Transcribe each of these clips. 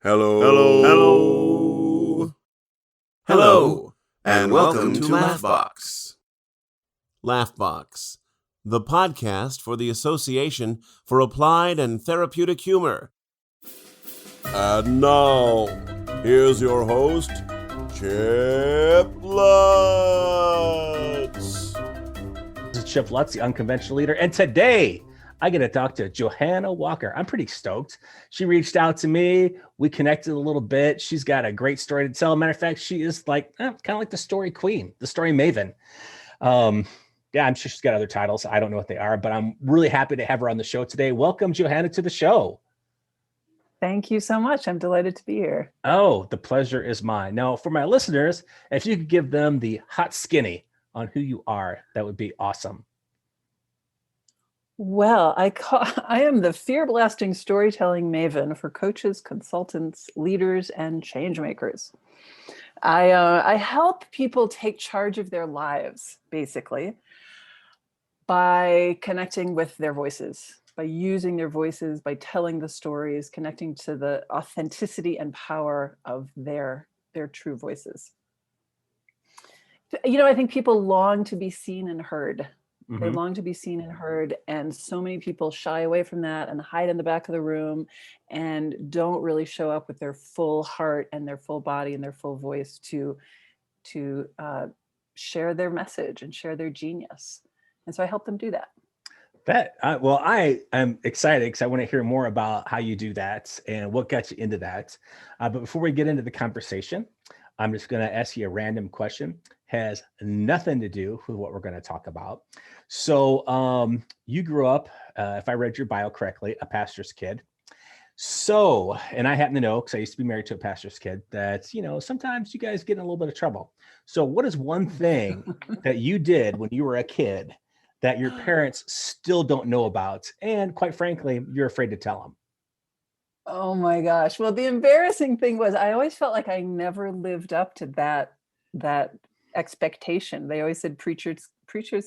Hello. Hello. Hello, and welcome to Laughbox. Laughbox, the podcast for the Association for Applied and Therapeutic Humor. And now, here's your host, Chip Lutz. This is Chip Lutz, the unconventional leader, and today I get to talk to Johanna Walker. I'm pretty stoked. She reached out to me. We connected a little bit. She's got a great story to tell. Matter of fact, she is like kind of like the story queen, the story maven. Yeah, I'm sure she's got other titles. I don't know what they are, but I'm really happy to have her on the show today. Welcome, Johanna, to the show. Thank you so much. I'm delighted to be here. Oh, the pleasure is mine. Now, for my listeners, if you could give them the hot skinny on who you are, that would be awesome. Well, I am the fear-blasting storytelling maven for coaches, consultants, leaders, and change makers. I help people take charge of their lives, basically, by connecting with their voices, by using their voices, by telling the stories, connecting to the authenticity and power of their true voices. You know, I think people long to be seen and heard. Mm-hmm. They long to be seen and heard, and so many people shy away from that and hide in the back of the room and don't really show up with their full heart and their full body and their full voice to share their message and share their genius. And so I help them do that. I am excited because I want to hear more about how you do that and what got you into that. But before we get into the conversation, I'm just going to ask you a random question. Has nothing to do with what we're going to talk about. So you grew up, if I read your bio correctly, a pastor's kid. So, and I happen to know, because I used to be married to a pastor's kid, that, you know, sometimes you guys get in a little bit of trouble. So what is one thing that you did when you were a kid that your parents still don't know about? And quite frankly, you're afraid to tell them. Oh my gosh. Well, the embarrassing thing was I always felt like I never lived up to that expectation. They always said preachers'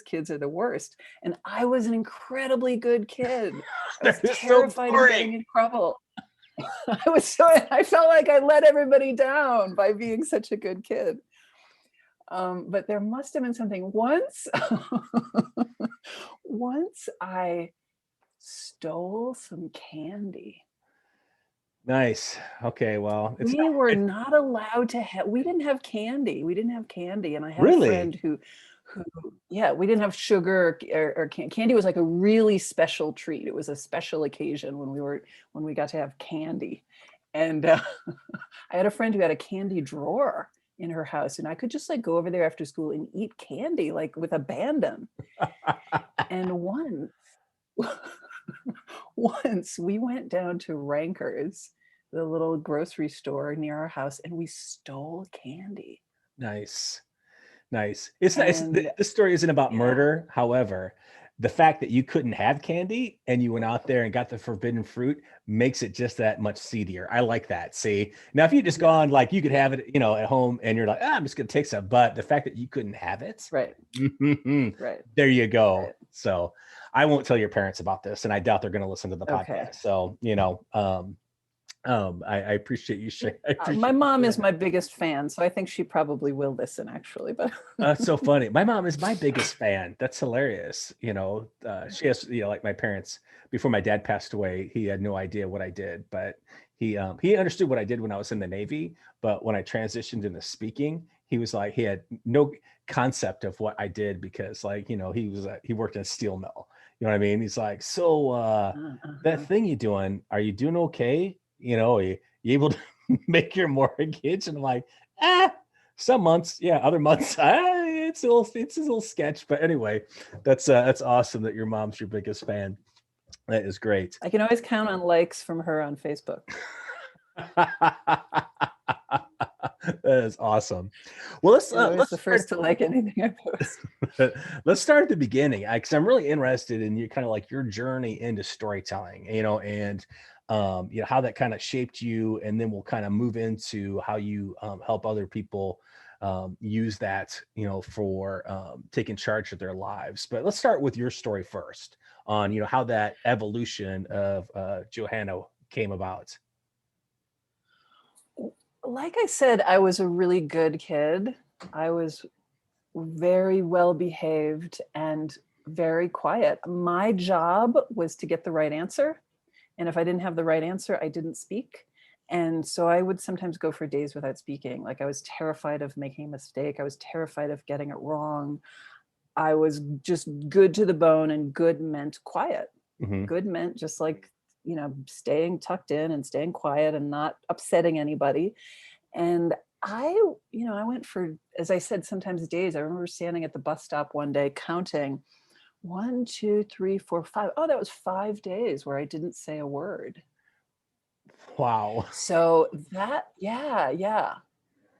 kids are the worst. And I was an incredibly good kid. I was terrified of getting in trouble. I felt like I let everybody down by being such a good kid. But there must have been something. Once I stole some candy. Nice. Okay. Well, we were not allowed to have. We didn't have candy. And I had a friend who, yeah, we didn't have sugar or candy was like a really special treat. It was a special occasion when we got to have candy, and I had a friend who had a candy drawer in her house, and I could just like go over there after school and eat candy like with abandon. And once we went down to Ranker's, the little grocery store near our house, and we stole candy. Nice. It's nice. This story isn't about murder. However, the fact that you couldn't have candy and you went out there and got the forbidden fruit makes it just that much seedier. I like that. See, now if you just gone like you could have it, you know, at home and you're like, I'm just going to take some, but the fact that you couldn't have it. Right. Right. There you go. Right. So I won't tell your parents about this, and I doubt they're going to listen to the podcast. Okay. So, you know, I appreciate you sharing. My mom is my biggest fan, so I think she probably will listen, actually. But that's so funny. My mom is my biggest fan. That's hilarious. You know, she has, you know, like my parents. Before my dad passed away, he had no idea what I did, but he understood what I did when I was in the Navy. But when I transitioned into speaking, he was like, he had no concept of what I did because, like, you know, he worked in a steel mill. You know what I mean? He's like, so that thing you're doing, are you doing okay? You know, are you able to make your mortgage? And I'm like, some months, yeah, other months, it's a little sketch. But anyway, that's awesome that your mom's your biggest fan. That is great. I can always count on likes from her on Facebook. That is awesome. Well, let's the first to like anything I post. Let's start at the beginning, because I'm really interested in you, kind of like your journey into storytelling, you know, and you know, how that kind of shaped you, and then we'll kind of move into how you help other people use that, you know, for taking charge of their lives. But let's start with your story first on, you know, how that evolution of Johanna came about. like I said, I was a really good kid. I was very well behaved and very quiet. My job was to get the right answer. And if I didn't have the right answer, I didn't speak. And so I would sometimes go for days without speaking. Like I was terrified of making a mistake. I was terrified of getting it wrong. I was just good to the bone, and good meant quiet. Mhm. Good meant just like, staying tucked in and staying quiet and not upsetting anybody. And I went for, as I said, sometimes days. I remember standing at the bus stop one day counting 1, 2, 3, 4, 5. Oh, that was 5 days where I didn't say a word. Wow. So that, yeah.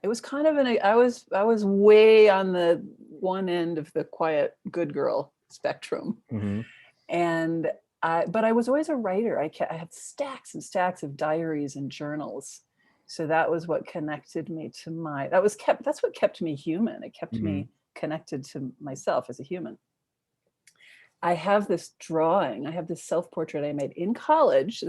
It was kind of I was way on the one end of the quiet good girl spectrum. Mhm. And but I was always a writer. I had stacks and stacks of diaries and journals. So that was what connected me to that's what kept me human. It kept me connected to myself as a human. I have this drawing. I have this self-portrait I made in college.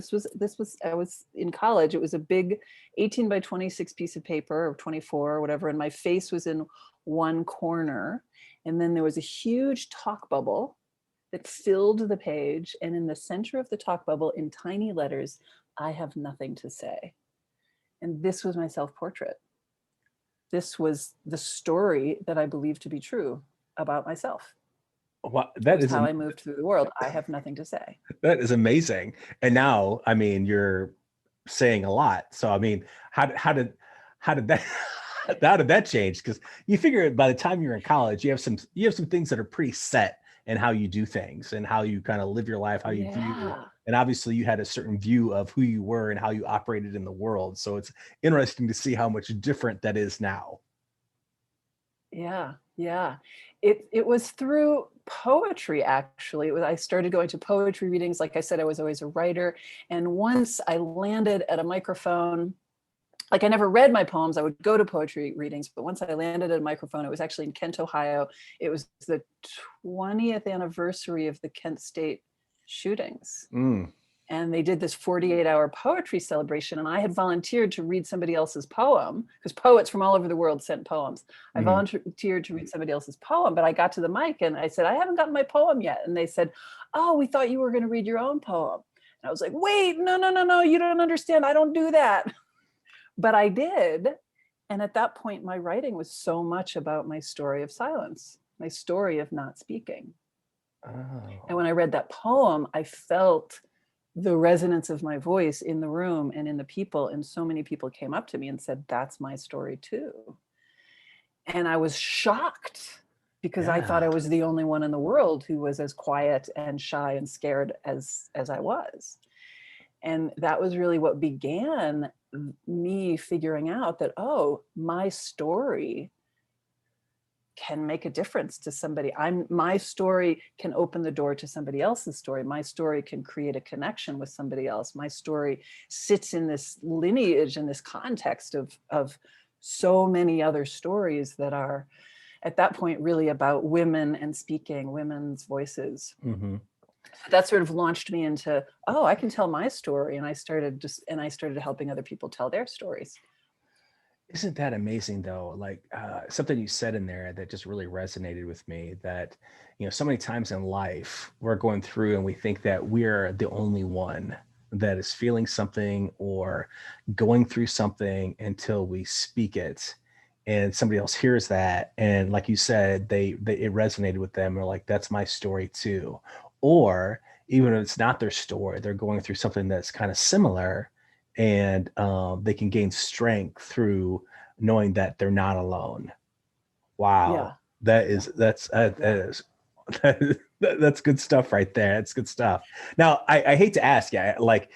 I was in college. It was a big 18 by 26 piece of paper, or 24 or whatever. And my face was in one corner. And then there was a huge talk bubble that filled the page. And in the center of the talk bubble, in tiny letters, I have nothing to say. And this was my self-portrait. This was the story that I believed to be true about myself. Wow, That is how I moved through the world. I have nothing to say. That is amazing. And now, I mean, you're saying a lot. So, I mean, how did that how did that change? Because you figure by the time you're in college, you have some things that are pretty set in how you do things and how you kind of live your life, how you view. And obviously, you had a certain view of who you were and how you operated in the world. So it's interesting to see how much different that is now. Yeah. It was through poetry, actually. I started going to poetry readings. Like I said, I was always a writer. And once I landed at a microphone, like I never read my poems, I would go to poetry readings, but once I landed at a microphone, it was actually in Kent, Ohio. It was the 20th anniversary of the Kent State shootings. And they did this 48-hour poetry celebration. And I had volunteered to read somebody else's poem, because poets from all over the world sent poems. I volunteered to read somebody else's poem, but I got to the mic and I said, I haven't gotten my poem yet. And they said, oh, we thought you were going to read your own poem. And I was like, wait, no, you don't understand. I don't do that. But I did. And at that point, my writing was so much about my story of silence, my story of not speaking. And when I read that poem, I felt the resonance of my voice in the room and in the people. And so many people came up to me and said, that's my story too. And I was shocked because I thought I was the only one in the world who was as quiet and shy and scared as I was. And that was really what began me figuring out that, oh, my story can make a difference to somebody. My story can open the door to somebody else's story. My story can create a connection with somebody else. My story sits in this lineage and this context of so many other stories that are at that point really about women and speaking, women's voices. That sort of launched me into, oh, I can tell my story. And I started helping other people tell their stories. Isn't that amazing though? Like something you said in there that just really resonated with me, that, so many times in life we're going through and we think that we're the only one that is feeling something or going through something until we speak it and somebody else hears that. And like you said, it resonated with them. They're like, that's my story too. Or even if it's not their story, they're going through something that's kind of similar, and they can gain strength through knowing that they're not alone. Wow. Yeah. That's good stuff right there. That's good stuff. Now, I hate to ask you, the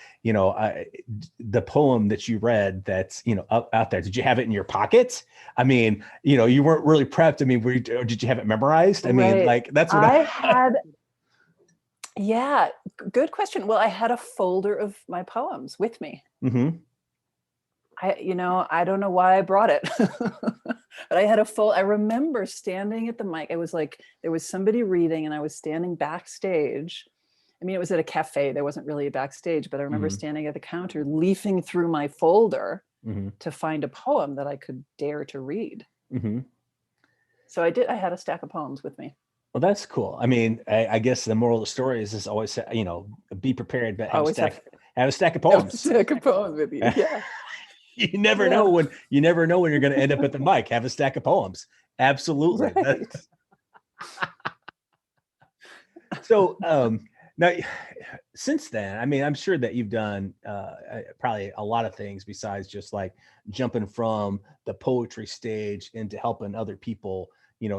poem that you read that's, out there, did you have it in your pocket? I mean, you weren't really prepped. I mean, or did you have it memorized? I mean, like that's what I had. Yeah, good question. Well, I had a folder of my poems with me. I don't know why I brought it, but I had I remember standing at the mic. It was like, there was somebody reading and I was standing backstage. I mean, it was at a cafe. There wasn't really a backstage, but I remember standing at the counter, leafing through my folder to find a poem that I could dare to read. Mm-hmm. So I had a stack of poems with me. Well, that's cool. I mean, I guess the moral of the story is always, be prepared, but have a stack of poems. Have a stack of poems with you. Yeah. You never know when you're going to end up at the mic. Have a stack of poems. Absolutely. Right. So now, since then, I mean, I'm sure that you've done probably a lot of things besides just like jumping from the poetry stage into helping other people,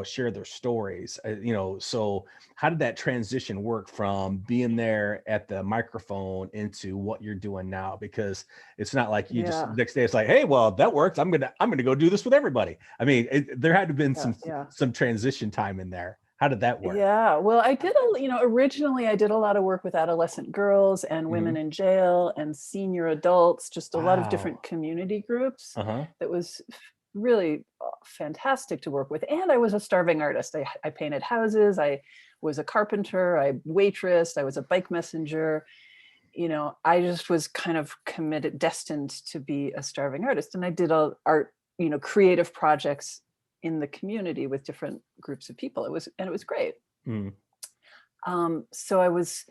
share their stories. So how did that transition work from being there at the microphone into what you're doing now? Because it's not like you just next day it's like, hey, well, that worked. I'm gonna go do this with everybody. I mean, there had to have been some transition time in there. How did that work? Yeah, well, I did, originally I did a lot of work with adolescent girls and women in jail and senior adults, just a lot of different community groups. That was really fantastic to work with. And I was a starving artist. I painted houses. I was a carpenter. I waitressed. I was a bike messenger. I just was kind of destined to be a starving artist. And I did art, creative projects in the community with different groups of people. It was great. So I was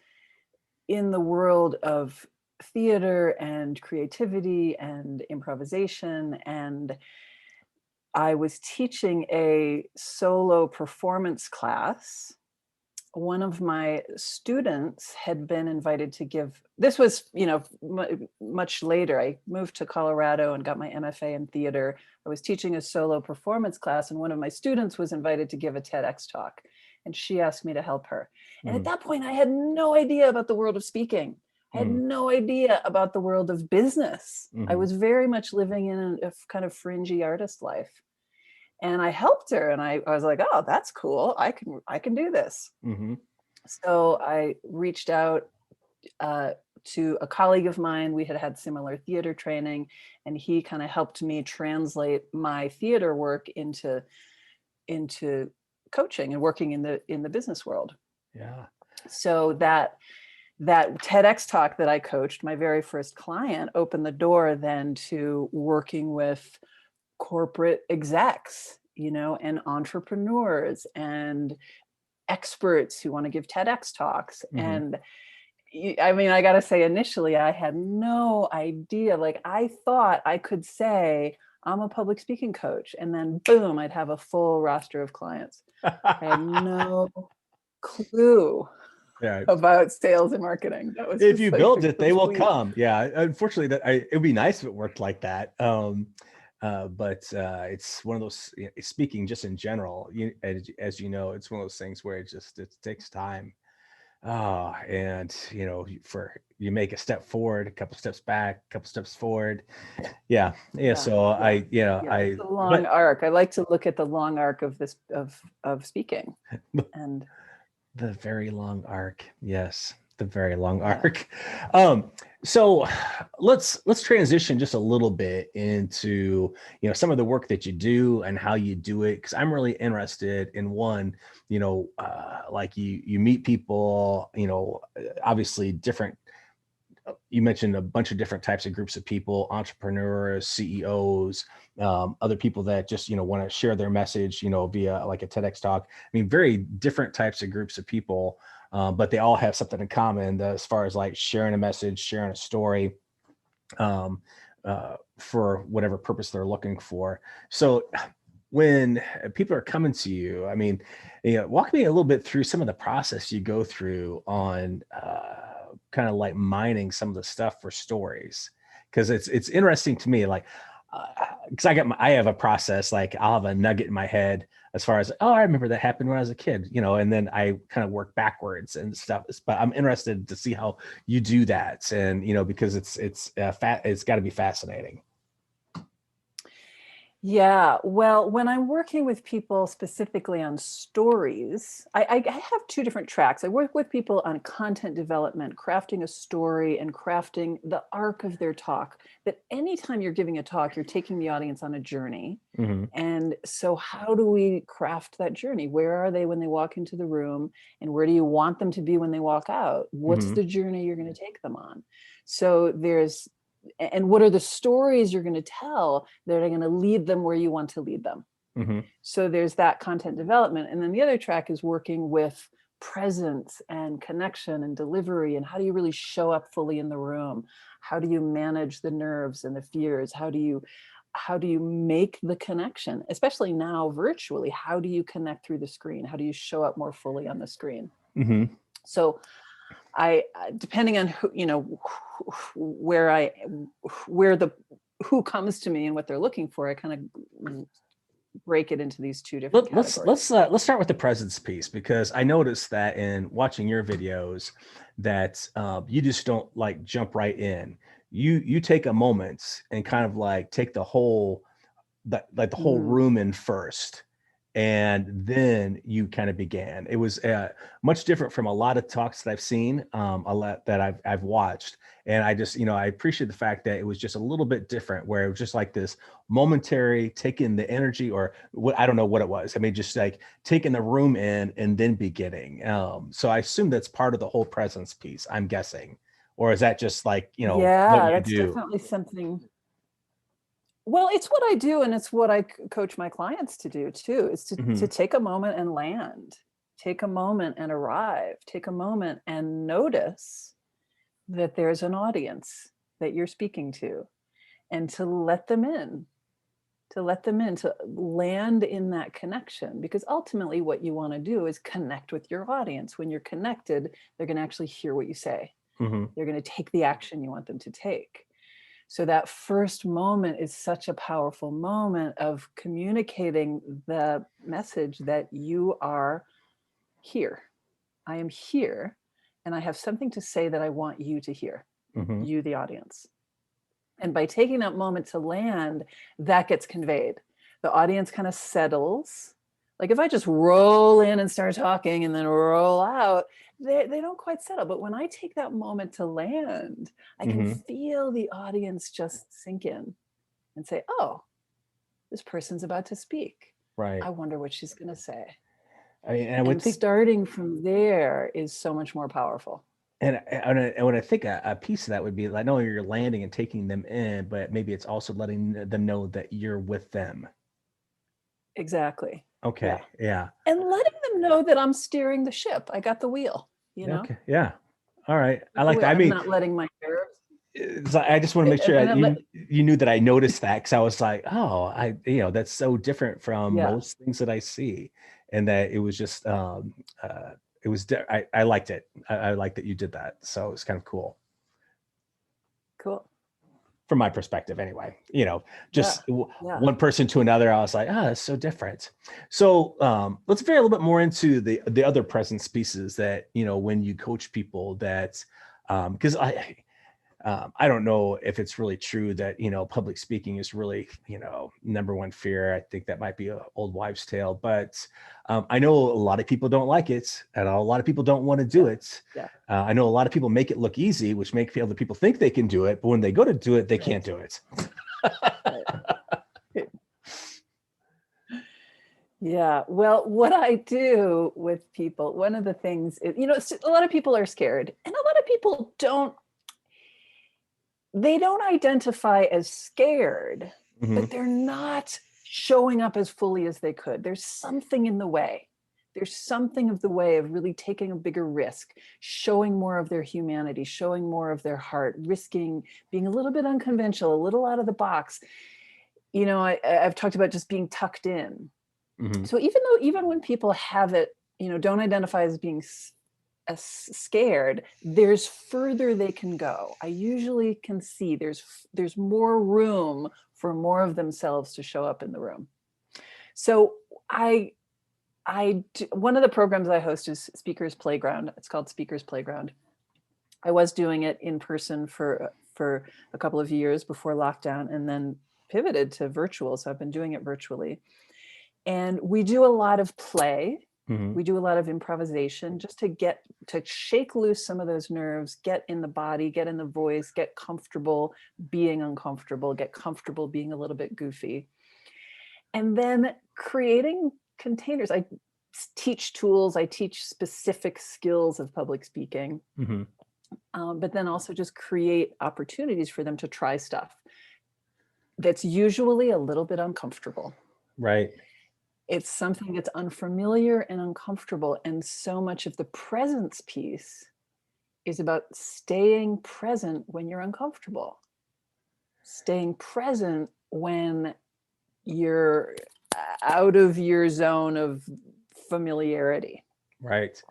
in the world of theater and creativity and improvisation, and I was teaching a solo performance class. One of my students had been invited to give, this was, much later. I moved to Colorado and got my MFA in theater. I was teaching a solo performance class, and one of my students was invited to give a TEDx talk, and she asked me to help her. And at that point, I had no idea about the world of speaking. I had no idea about the world of business. I was very much living in a kind of fringy artist life. And I helped her, and I was like, oh, that's cool. I can do this. So I reached out to a colleague of mine. We had similar theater training, and he kind of helped me translate my theater work into coaching and working in the business world. Yeah. So that TEDx talk that I coached, my very first client, opened the door then to working with corporate execs, and entrepreneurs and experts who want to give TEDx talks. And I mean, I got to say, initially, I had no idea. Like, I thought I could say, I'm a public speaking coach, and then boom, I'd have a full roster of clients. I had no clue about sales and marketing. That was if you build it, they will come. Yeah. Unfortunately, it would be nice if it worked like that. But it's one of those, speaking just in general, as you know, it's one of those things where it takes time. And you make a step forward, a couple steps back, a couple steps forward. Yeah. So it's a long arc. I like to look at the long arc of this, of speaking, and the very long arc. Yes. The very long arc. So let's transition just a little bit into, some of the work that you do and how you do it. Cause I'm really interested in one, like you meet people, obviously different, you mentioned a bunch of different types of groups of people, entrepreneurs, CEOs, other people that just, want to share their message, via like a TEDx talk. I mean, very different types of groups of people. But they all have something in common as far as like sharing a message, sharing a story, for whatever purpose they're looking for. So when people are coming to you, I mean, walk me a little bit through some of the process you go through on kind of like mining some of the stuff for stories. Cause it's interesting to me, like, because I have a process, like I'll have a nugget in my head as far as, I remember that happened when I was a kid, and then I kind of work backwards and stuff. But I'm interested to see how you do that, and because it's got to be fascinating. Yeah, well, when I'm working with people specifically on stories, I have two different tracks. I work with people on content development, crafting a story and crafting the arc of their talk. That anytime you're giving a talk, you're taking the audience on a journey. And so how do we craft that journey? Where are they when they walk into the room? And where do you want them to be when they walk out? What's the journey you're going to take them on? So there's and what are the stories you're going to tell that are going to lead them where you want to lead them. So there's that content development. And then the other track is working with presence and connection and delivery, and how do you really show up fully in the room? How do you manage the nerves and the fears? How do you make the connection, especially now virtually? How do you connect through the screen? How do you show up more fully on the screen? So I, depending on who, who comes to me and what they're looking for, I kind of break it into these two different categories. Let's start with the presence piece, because I noticed that in watching your videos that you just don't like jump right in. You take a moment and kind of like take the whole whole room in first, and then you kind of began. It was much different from a lot of talks that I've seen, a lot that I've watched. And I just, I appreciate the fact that it was just a little bit different, where it was just like this momentary taking the energy, or what, I don't know what it was. I mean, just like taking the room in and then beginning. So I assume that's part of the whole presence piece, I'm guessing. Or is that just like, yeah, what you that's do? definitely something. Well, it's what I do, and it's what I coach my clients to do too, is to take a moment and land, take a moment and arrive, take a moment and notice that there's an audience that you're speaking to, and to let them in, to land in that connection. Because ultimately what you want to do is connect with your audience. When you're connected, they're going to actually hear what you say. They're going to take the action you want them to take. So that first moment is such a powerful moment of communicating the message that you are here. I am here, and I have something to say that I want you to hear, you, the audience. And by taking that moment to land, that gets conveyed. The audience kind of settles. Like if I just roll in and start talking and then roll out, they don't quite settle. But when I take that moment to land, I can feel the audience just sink in and say, oh, this person's about to speak. Right. I wonder what she's going to say. I mean, and I would think starting from there is so much more powerful. And when I think a piece of that would be, I know you're landing and taking them in, but maybe it's also letting them know that you're with them. Exactly. Okay. Yeah. And letting them know that I'm steering the ship. I got the wheel, know? Okay. Yeah. All right. I like that. I I'm mean, not letting my nerves. I just want to make sure that you knew that I noticed that, because I was like, oh, that's so different from most things that I see. And that it was just, it was, I liked it. I liked that you did that. So it was kind of cool. Cool. From my perspective anyway, one person to another, I was like, that's so different. So let's veer a little bit more into the other presence pieces that, when you coach people that, because I don't know if it's really true that, public speaking is really, number one fear. I think that might be an old wives' tale, but I know a lot of people don't like it, and a lot of people don't want to do it. Yeah. I know a lot of people make it look easy, which make other people think they can do it, but when they go to do it, they can't do it. Yeah. Well, what I do with people, one of the things is, a lot of people are scared, and a lot of people they don't identify as scared, but they're not showing up as fully as they could. There's something in the way. There's something of the way of really taking a bigger risk, showing more of their humanity, showing more of their heart, risking being a little bit unconventional, a little out of the box. I've talked about just being tucked in. So even when people have it, don't identify as being scared, there's further they can go. I usually can see there's more room for more of themselves to show up in the room. So one of the programs I host is Speakers Playground. It's called Speakers Playground. I was doing it in person for a couple of years before lockdown, and then pivoted to virtual. So I've been doing it virtually. And we do a lot of play. We do a lot of improvisation just to shake loose some of those nerves, get in the body, get in the voice, get comfortable being uncomfortable, get comfortable being a little bit goofy. And then creating containers. I teach tools, I teach specific skills of public speaking. but then also just create opportunities for them to try stuff that's usually a little bit uncomfortable. Right. It's something that's unfamiliar and uncomfortable. And so much of the presence piece is about staying present when you're uncomfortable, staying present when you're out of your zone of familiarity. Right.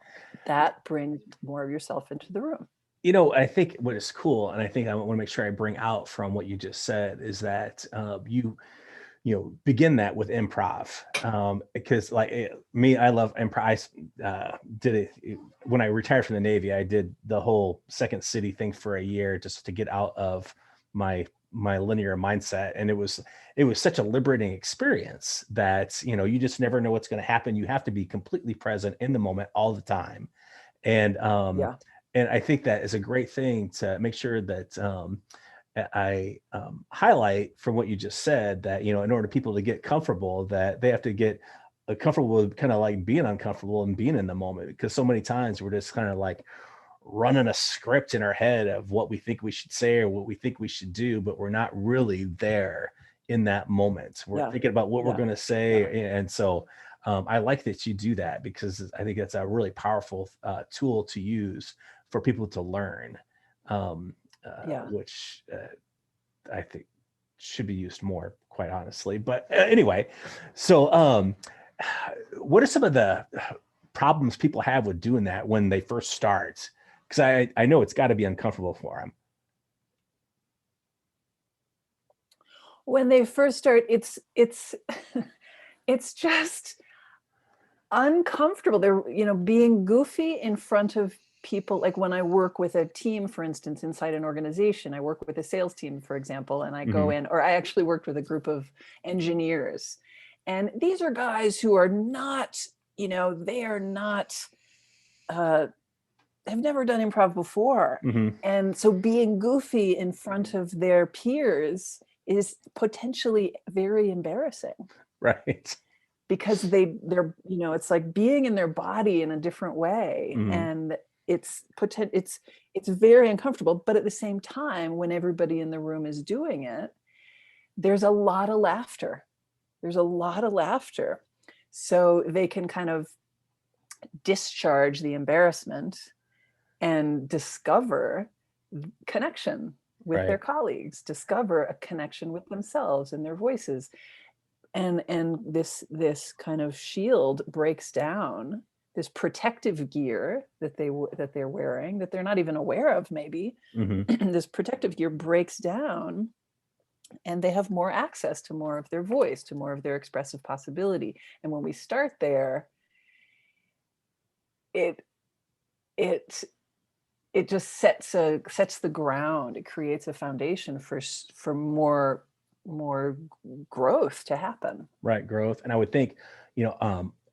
That brings more of yourself into the room. You know, I think what is cool, and I think I want to make sure I bring out from what you just said, is that you begin that with improv, because like me, I love improv. I did it when I retired from the Navy. I did the whole Second City thing for a year just to get out of my linear mindset, and it was such a liberating experience that you just never know what's going to happen. You have to be completely present in the moment all the time, and Yeah. and I think that is a great thing to make sure that I highlight from what you just said, that in order for people to get comfortable, that they have to get comfortable with kind of like being uncomfortable and being in the moment, because so many times we're just kind of like running a script in our head of what we think we should say or what we think we should do, but we're not really there in that moment. We're Yeah. thinking about what we're Yeah. going to say. And so I like that you do that, because I think it's a really powerful tool to use for people to learn, which I think should be used more, quite honestly. But anyway, so what are some of the problems people have with doing that when they first start? Because I know it's got to be uncomfortable for them. When they first start, it's it's just uncomfortable. They're being goofy in front of people. Like when I work with a team, for instance, inside an organization, I work with a sales team, for example, and I go in, or I actually worked with a group of engineers, and these are guys who are not, they are not, have never done improv before. And so being goofy in front of their peers is potentially very embarrassing. Right. Because they're it's like being in their body in a different way, and it's very uncomfortable. But at the same time, when everybody in the room is doing it, there's a lot of laughter. So they can kind of discharge the embarrassment and discover connection with their colleagues, discover a connection with themselves and their voices. And this kind of shield breaks down, this protective gear that they're wearing, that they're not even aware of, maybe. This protective gear breaks down, and they have more access to more of their voice, to more of their expressive possibility. And when we start there, it just sets the ground. It creates a foundation for more growth to happen. Right. Growth. And I would think,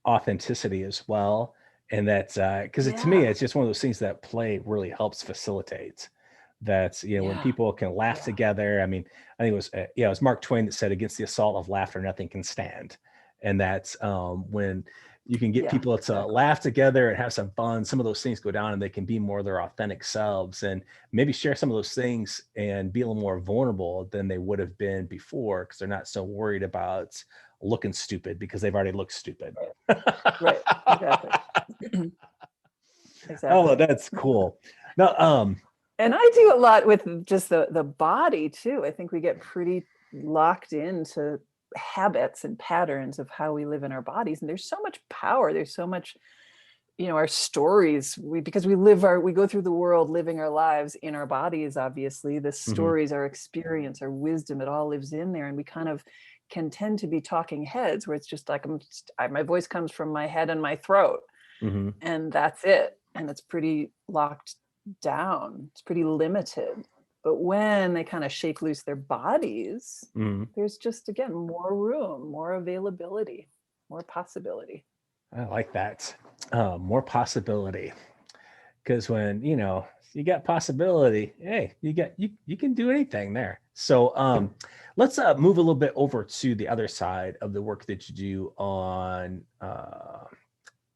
authenticity as well. And that's because to me, it's just one of those things that play really helps facilitate. That's, when people can laugh together. I mean, I think it was Mark Twain that said, "Against the assault of laughter, nothing can stand." And that's when you can get people to laugh together and have some fun, some of those things go down and they can be more their authentic selves and maybe share some of those things and be a little more vulnerable than they would have been before, because they're not so worried about looking stupid because they've already looked stupid. Right. Exactly. Oh, that's cool. Now, and I do a lot with just the body too. I think we get pretty locked into habits and patterns of how we live in our bodies, and there's so much power, there's so much, our stories, because we go through the world living our lives in our bodies. Obviously the stories, our experience, our wisdom, it all lives in there, and we kind of can tend to be talking heads where it's just like my voice comes from my head and my throat, and that's it, and it's pretty locked down, it's pretty limited. But when they kind of shake loose their bodies, there's just, again, more room, more availability, more possibility. I like that. More possibility. Because when, you got possibility, hey, you can do anything there. So let's move a little bit over to the other side of the work that you do on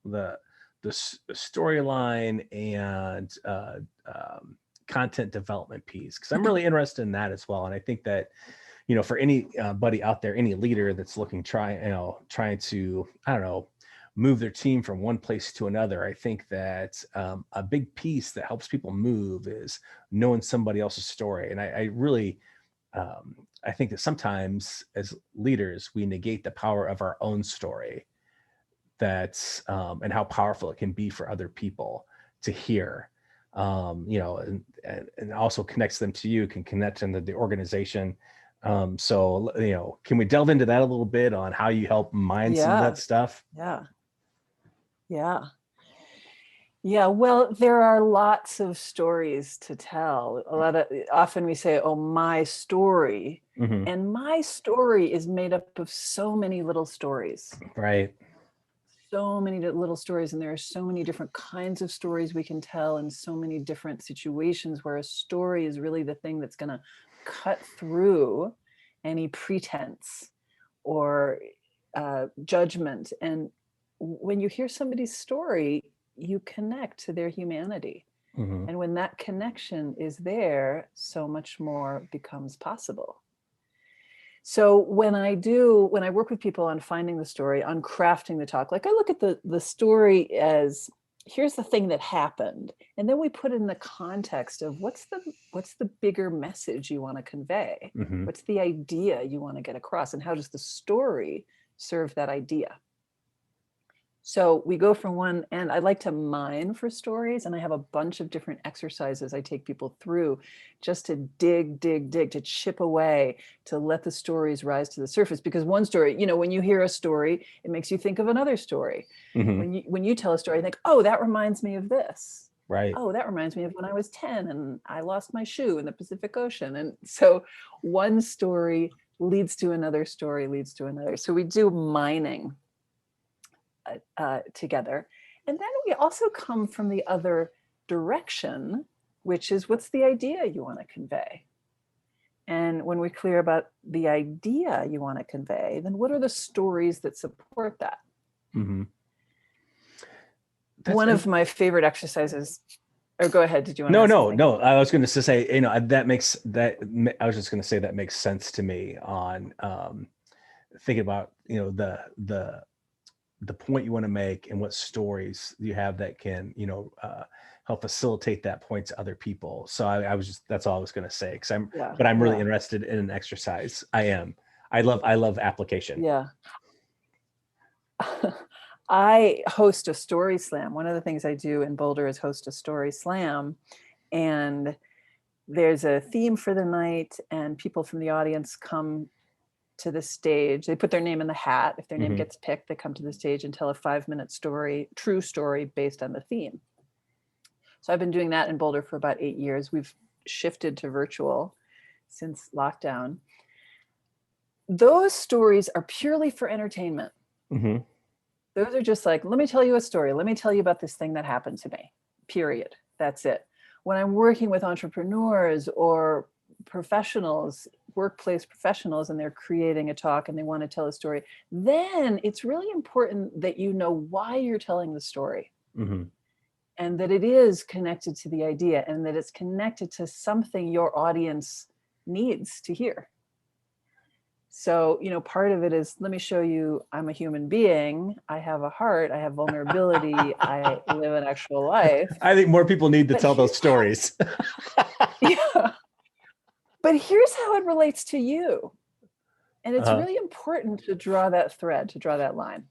the storyline and content development piece, because I'm really interested in that as well. And I think that, you know, for anybody out there, any leader that's trying to, I don't know, move their team from one place to another, I think that a big piece that helps people move is knowing somebody else's story. And I really, I think that sometimes as leaders, we negate the power of our own story, and how powerful it can be for other people to hear, you know, and also connects them to you, can connect them to the organization. So, you know, can we delve into that a little bit on how you help mine some of that stuff? Yeah. Well, there are lots of stories to tell. Often we say, oh, my story. Mm-hmm. And my story is made up of so many little stories. Right. So many little stories. And there are so many different kinds of stories we can tell, and so many different situations where a story is really the thing that's going to cut through any pretense or judgment. And when you hear somebody's story, you connect to their humanity. Mm-hmm. And when that connection is there, so much more becomes possible. So when I work with people on finding the story, on crafting the talk, like I look at the story as, here's the thing that happened. And then we put it in the context of what's the bigger message you want to convey? Mm-hmm. What's the idea you want to get across? And how does the story serve that idea? So we go from one end. I like to mine for stories, and I have a bunch of different exercises I take people through just to dig, to chip away, to let the stories rise to the surface. Because one story, you know, when you hear a story, it makes you think of another story. Mm-hmm. When you tell a story, you think, oh, that reminds me of this. Right. Oh, that reminds me of when I was 10 and I lost my shoe in the Pacific Ocean. And so one story leads to another story, leads to another. So we do mining together. And then we also come from the other direction, which is, what's the idea you want to convey? And when we're clear about the idea you want to convey, then what are the stories that support that? Mm-hmm. One of my favorite exercises, or go ahead. Did you want to? No. I was going to say, you know, I was just going to say that makes sense to me on thinking about, you know, the point you want to make and what stories you have that can, you know, help facilitate that point to other people. So that's all I was going to say. But I'm really interested in an exercise. I love application. Yeah. I host a story slam. One of the things I do in Boulder is host a story slam, and there's a theme for the night, and people from the audience come to the stage. They put their name in the hat. If their name gets picked, they come to the stage and tell a 5-minute story, true story based on the theme. So I've been doing that in Boulder for about 8 years. We've shifted to virtual since lockdown. Those stories are purely for entertainment. Mm-hmm. Those are just like, let me tell you a story. Let me tell you about this thing that happened to me, period. That's it. When I'm working with entrepreneurs or professionals, workplace professionals, and they're creating a talk and they want to tell a story, then it's really important that you know why you're telling the story. Mm-hmm. And that it is connected to the idea, and that it's connected to something your audience needs to hear. So, you know, part of it is, let me show you, I'm a human being. I have a heart. I have vulnerability. I live an actual life. I think more people need to tell those stories. Yeah. But here's how it relates to you. And it's really important to draw that thread, to draw that line.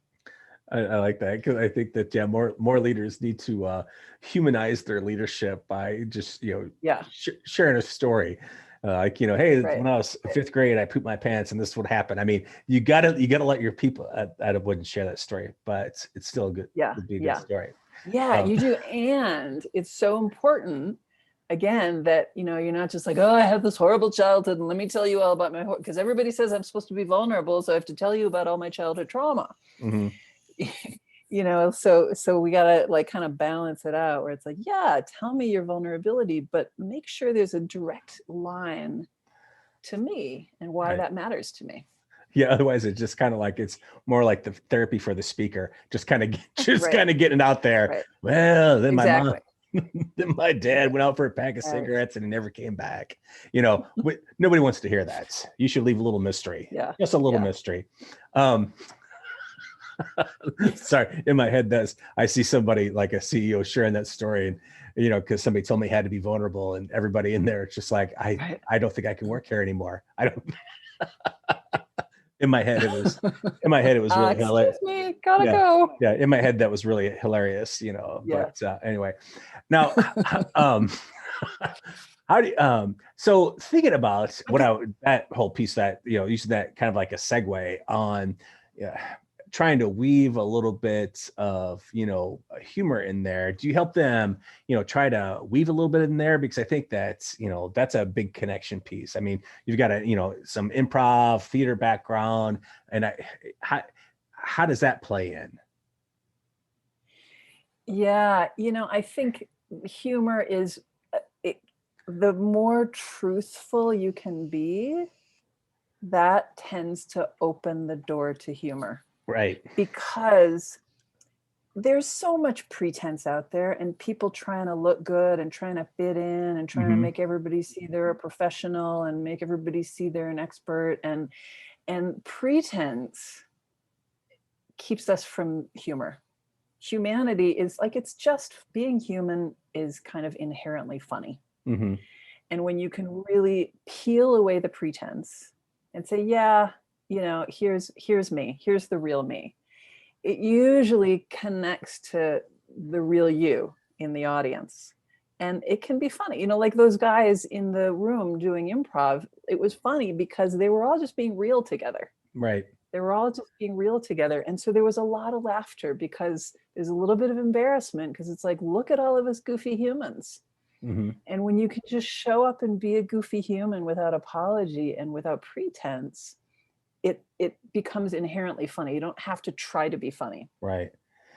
I like that, because I think that, more leaders need to humanize their leadership by just, you know, sharing a story. Like, you know, hey, when I was 5th grade, I pooped my pants and this would happen. I mean, you gotta let your people, I wouldn't share that story, but it's still good. It'd be a good story. Yeah, you do. And it's so important, again, that, you know, you're not just like, oh, I had this horrible childhood and let me tell you all about my, because everybody says I'm supposed to be vulnerable, so I have to tell you about all my childhood trauma. Mm-hmm. You know, so we gotta like kind of balance it out, where it's like, yeah, tell me your vulnerability, but make sure there's a direct line to me and why that matters to me. Yeah, otherwise it's just kind of like, it's more like the therapy for the speaker, just kind of getting out there. Right. Well, then Then my dad went out for a pack of Right. cigarettes and he never came back. Nobody wants to hear that. You should leave a little mystery. Yeah. Just a little Yeah. mystery. Sorry, in my head, I see somebody like a CEO sharing that story, and because somebody told me I had to be vulnerable, and everybody in there, it's just like Right. I don't think I can work here anymore. I don't. In my head, it was really hilarious. Excuse me, gotta Yeah, go. yeah. In my head, that was really hilarious. Yeah. But anyway, now, how do you, so thinking about that whole piece, that using that kind of like a segue on, trying to weave a little bit of humor in there. Do you help them try to weave a little bit in there? Because I think that's that's a big connection piece. I mean, you've got some improv theater background, and how does that play in? Yeah, I think humor is the more truthful you can be, that tends to open the door to humor. Right. Because there's so much pretense out there, and people trying to look good and trying to fit in and trying to make everybody see they're a professional and make everybody see they're an expert, and pretense keeps us from humor. Humanity is like, it's just being human is kind of inherently funny. And when you can really peel away the pretense and say, yeah, here's me, here's the real me, it usually connects to the real you in the audience. And it can be funny, like those guys in the room doing improv. It was funny because they were all just being real together. Right. They were all just being real together. And so there was a lot of laughter because there's a little bit of embarrassment, because it's like, look at all of us goofy humans. And when you can just show up and be a goofy human without apology and without pretense, it becomes inherently funny. You don't have to try to be funny. Right.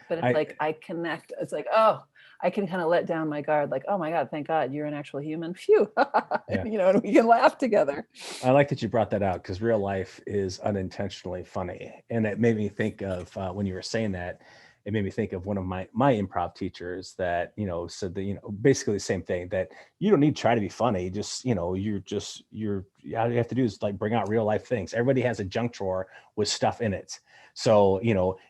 But it's I connect. It's like, oh, I can kind of let down my guard. Like, oh my God, thank God you're an actual human. Phew. Yeah. And we can laugh together. I like that you brought that out, because real life is unintentionally funny. And it made me think of, when you were saying that, it made me think of one of my improv teachers that, said that, basically the same thing, that you don't need to try to be funny. Just, all you have to do is like bring out real life things. Everybody has a junk drawer with stuff in it. So,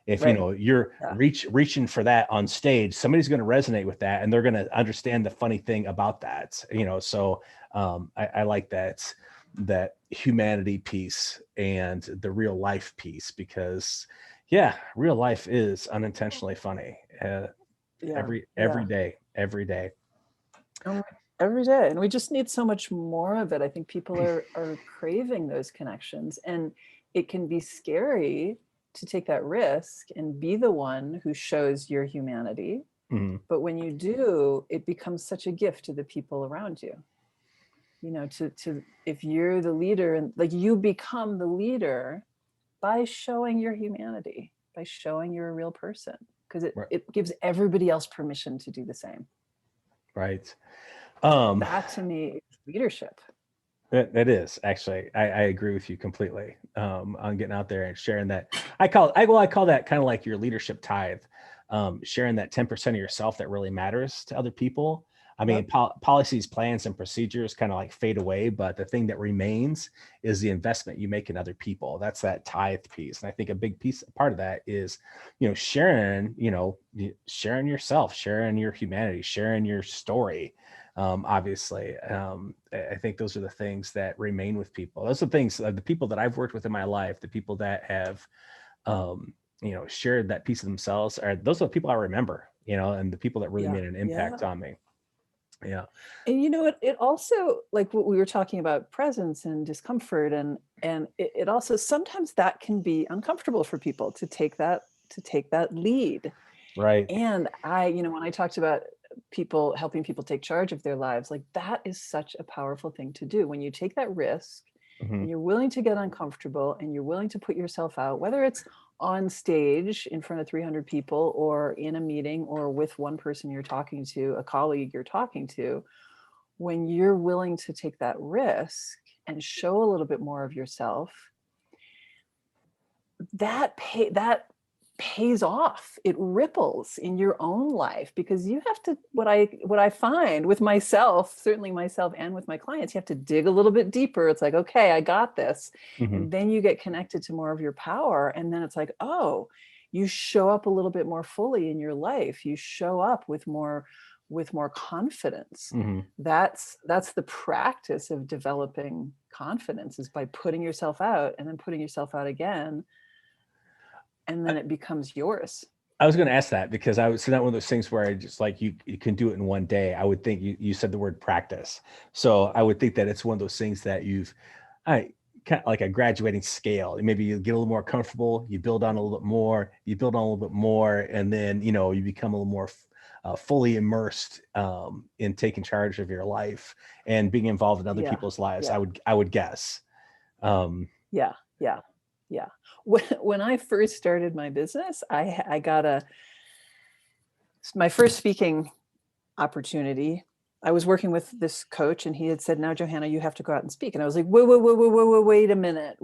if, Right. you're reaching for that on stage, somebody's going to resonate with that, and they're going to understand the funny thing about that, so I like that humanity piece and the real life piece, because real life is unintentionally funny. Every day. Every day. And we just need so much more of it. I think people are craving those connections, and it can be scary to take that risk and be the one who shows your humanity. But when you do, it becomes such a gift to the people around you. To if you're the leader, and like, you become the leader by showing your humanity, by showing you're a real person, because it gives everybody else permission to do the same. Right. That to me is leadership. That is, actually, I agree with you completely on getting out there and sharing that. I call that kind of like your leadership tithe, sharing that 10% of yourself that really matters to other people. I mean, policies, plans, and procedures kind of like fade away, but the thing that remains is the investment you make in other people. That's that tithe piece. And I think a big part of that is, sharing yourself, sharing your humanity, sharing your story. Obviously, I think those are the things that remain with people. Those are the things, the people that I've worked with in my life, the people that have, shared that piece of themselves, those are the people I remember, and the people that really made an impact on me. Yeah. And it also, like what we were talking about, presence and discomfort, and it also, sometimes that can be uncomfortable for people to take that lead. Right. And when I talked about helping people take charge of their lives, like, that is such a powerful thing to do. When you take that risk and you're willing to get uncomfortable and you're willing to put yourself out, whether it's on stage in front of 300 people or in a meeting or with one person you're talking to, a colleague you're talking to, when you're willing to take that risk and show a little bit more of yourself, that pays off. It ripples in your own life, because you have to, what I find with myself, certainly myself and with my clients, you have to dig a little bit deeper. It's like, okay, I got this. And then you get connected to more of your power. And then it's like, oh, you show up a little bit more fully in your life. You show up with more confidence. That's the practice of developing confidence, is by putting yourself out and then putting yourself out again. And then it becomes yours. I was going to ask that, because I was not one of those things where I just like, you can do it in one day. I would think you said the word practice. So I would think that it's one of those things that kind of like a graduating scale. Maybe you get a little more comfortable, you build on a little bit more, you build on a little bit more, and then, you become a little more fully immersed in taking charge of your life and being involved in other people's lives. Yeah. I would guess. Yeah. When I first started my business, I got my first speaking opportunity. I was working with this coach, and he had said, "Now, Johanna, you have to go out and speak." And I was like, wait a minute.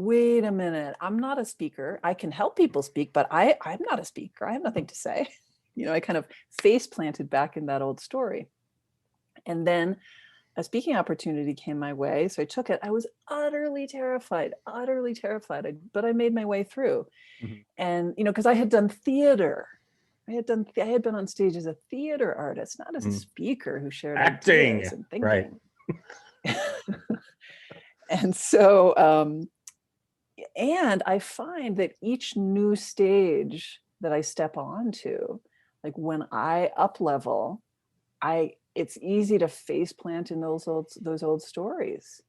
I'm not a speaker. I can help people speak, but I'm not a speaker. I have nothing to say. I kind of face planted back in that old story. And then a speaking opportunity came my way. So I took it. I was utterly terrified, but I made my way through. And, because I had done theater. I had been on stage as a theater artist, not as a speaker who shared acting ideas and thinking. Right. And so, and I find that each new stage that I step onto, like when I up level, it's easy to face plant in those old stories.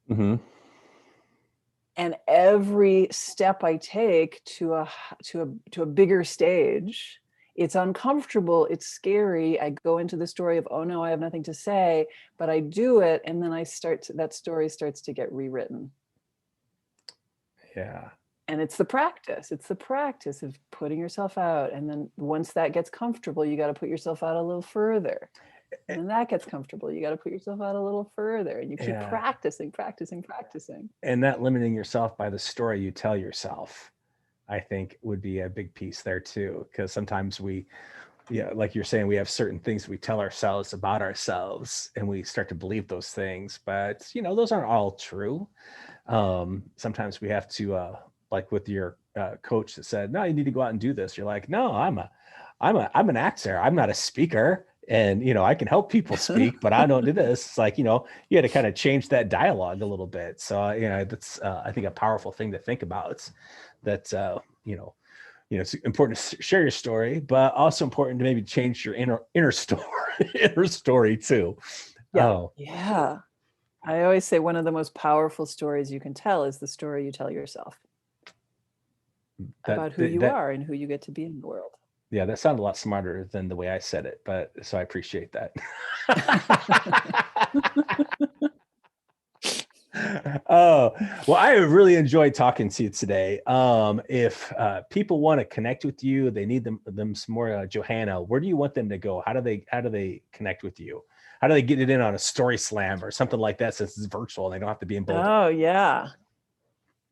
And every step I take to a bigger stage, it's uncomfortable, it's scary. I go into the story of, oh no, I have nothing to say, but I do it, and then that story starts to get rewritten. Yeah. And it's the practice of putting yourself out. And then once that gets comfortable, you got to put yourself out a little further. And then that gets comfortable, you got to put yourself out a little further, and you keep practicing. And not limiting yourself by the story you tell yourself, I think, would be a big piece there too. Because sometimes like you're saying, we have certain things we tell ourselves about ourselves, and we start to believe those things, but those aren't all true. Sometimes we have to, like with your coach that said, "No, you need to go out and do this." You're like, "No, I'm an actor. I'm not a speaker. And, I can help people speak, but I don't do this." It's like, you had to kind of change that dialogue a little bit. So, that's, I think, a powerful thing to think about. It's that, it's important to share your story, but also important to maybe change your inner story too. Yeah. I always say one of the most powerful stories you can tell is the story you tell yourself about who you are and who you get to be in the world. Yeah, that sounded a lot smarter than the way I said it, but so I appreciate that. Oh, well, I have really enjoyed talking to you today. If people want to connect with you, they need them some more Johanna, where do you want them to go? How do they connect with you? How do they get it in on a story slam or something like that, since it's virtual and they don't have to be in Boulder? Oh, yeah.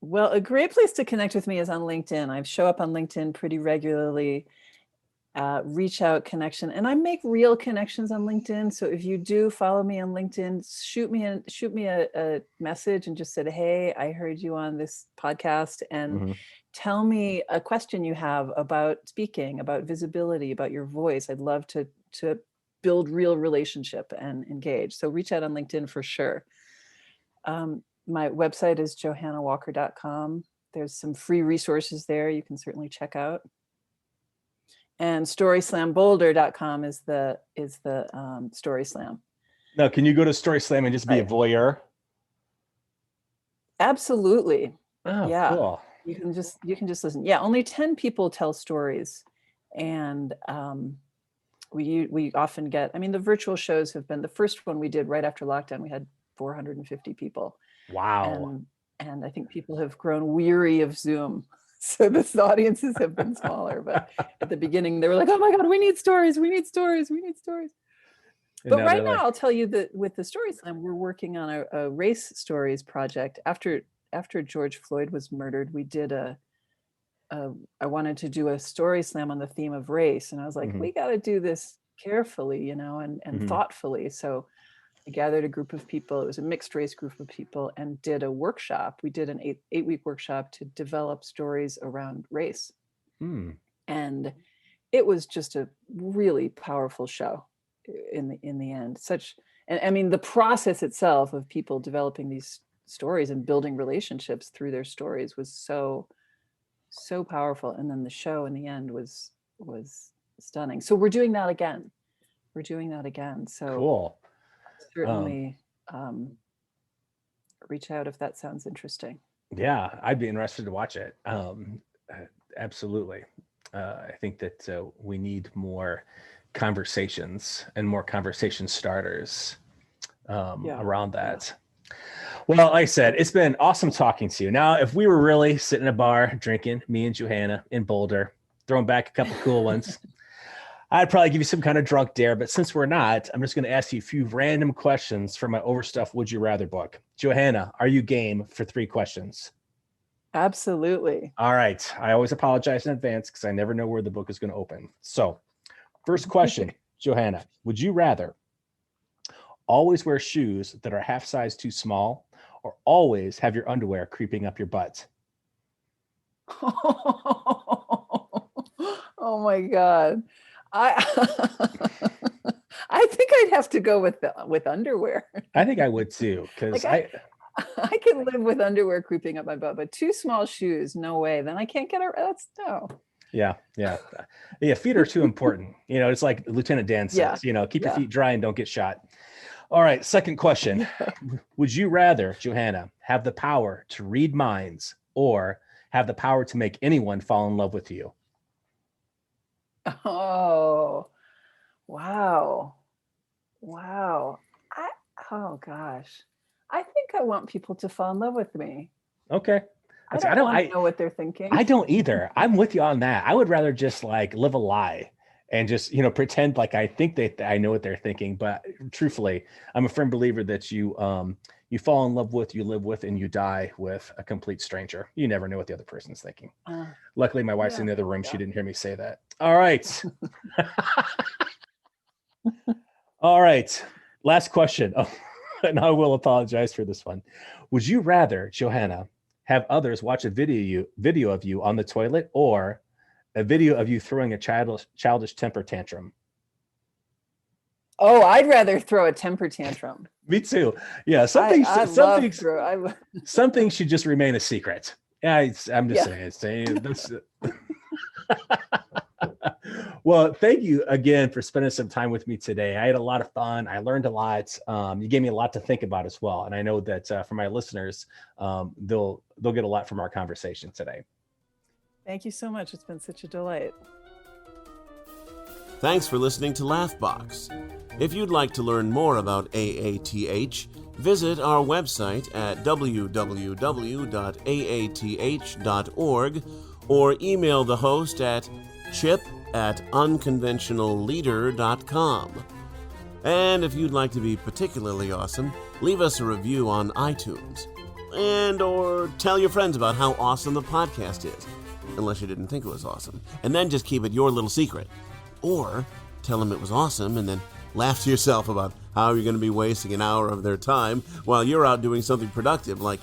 Well, a great place to connect with me is on LinkedIn. I show up on LinkedIn pretty regularly. Reach out connection, and I make real connections on LinkedIn. So if you do follow me on LinkedIn, shoot me a message and just said, "Hey, I heard you on this podcast," and tell me a question you have about speaking, about visibility, about your voice. I'd love to build real relationship and engage. So reach out on LinkedIn for sure. My website is johannawalker.com. There's some free resources there you can certainly check out. And storyslamboulder.com is the Story Slam. Now, can you go to Story Slam and just be a voyeur? Absolutely. Oh, yeah. Cool. You can just listen. Yeah, only 10 people tell stories, and we often get. I mean, the virtual shows have been the first one we did right after lockdown. We had 450 people. Wow. And I think people have grown weary of Zoom. So the audiences have been smaller, but at the beginning they were like, "Oh my God, we need stories. But right now, I'll tell you that with the Story Slam, we're working on a race stories project. After George Floyd was murdered, we did a I wanted to do a story slam on the theme of race, and I was like, we got to do this carefully, and thoughtfully. So I gathered a group of people. It was a mixed race group of people, and did a workshop. We did an 8-week workshop to develop stories around race. And it was just a really powerful show in the end. And I mean, the process itself of people developing these stories and building relationships through their stories was so powerful. And then the show in the end was stunning. So we're doing that again. So Cool. Certainly reach out if that sounds interesting. Yeah, I'd be interested to watch it. Absolutely. I think that we need more conversations and more conversation starters around that. Well, like I said, it's been awesome talking to you. Now, if we were really sitting in a bar drinking, me and Johanna in Boulder, throwing back a couple cool ones, I'd probably give you some kind of drunk dare. But since we're not, I'm just going to ask you a few random questions for my Overstuff Would You Rather book. Johanna, are you game for 3 questions? Absolutely. All right. I always apologize in advance because I never know where the book is going to open. So first question, Johanna, would you rather always wear shoes that are half size too small or always have your underwear creeping up your butt? Oh my God. I think I'd have to go with underwear. I think I would too, because I can live with underwear creeping up my butt, but 2 small shoes, no way. Then I can't get it. That's no. Yeah. Feet are too important. It's like Lieutenant Dan says, keep your feet dry and don't get shot. All right. Second question. Would you rather, Johanna, have the power to read minds or have the power to make anyone fall in love with you? Oh, wow. Oh gosh. I think I want people to fall in love with me. Okay. I don't want to know what they're thinking. I don't either. I'm with you on that. I would rather just like live a lie and just, pretend like I think I know what they're thinking. But truthfully, I'm a firm believer that you fall in love with, you live with, and you die with a complete stranger. You never know what the other person's thinking. Luckily, my wife's in the other room. She didn't hear me say that. All right. All right. Last question. Oh, and I will apologize for this one. Would you rather, Johanna, have others watch a video of you on the toilet or a video of you throwing a childish temper tantrum? Oh, I'd rather throw a temper tantrum. Me too. Yeah, some things should just remain a secret. Yeah, I'm just saying this. Well, thank you again for spending some time with me today. I had a lot of fun. I learned a lot. You gave me a lot to think about as well. And I know that for my listeners, they'll get a lot from our conversation today. Thank you so much. It's been such a delight. Thanks for listening to LaughBox. If you'd like to learn more about AATH, visit our website at www.aath.org or email the host at chip@unconventionalleader.com. And if you'd like to be particularly awesome, leave us a review on iTunes. Or tell your friends about how awesome the podcast is, unless you didn't think it was awesome. And then just keep it your little secret. Or tell them it was awesome and then laugh to yourself about how you're going to be wasting an hour of their time while you're out doing something productive, like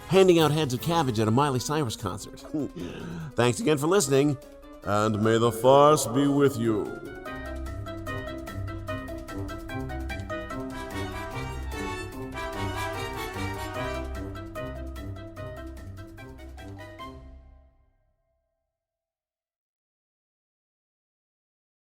handing out heads of cabbage at a Miley Cyrus concert. Thanks again for listening, and may the farce be with you.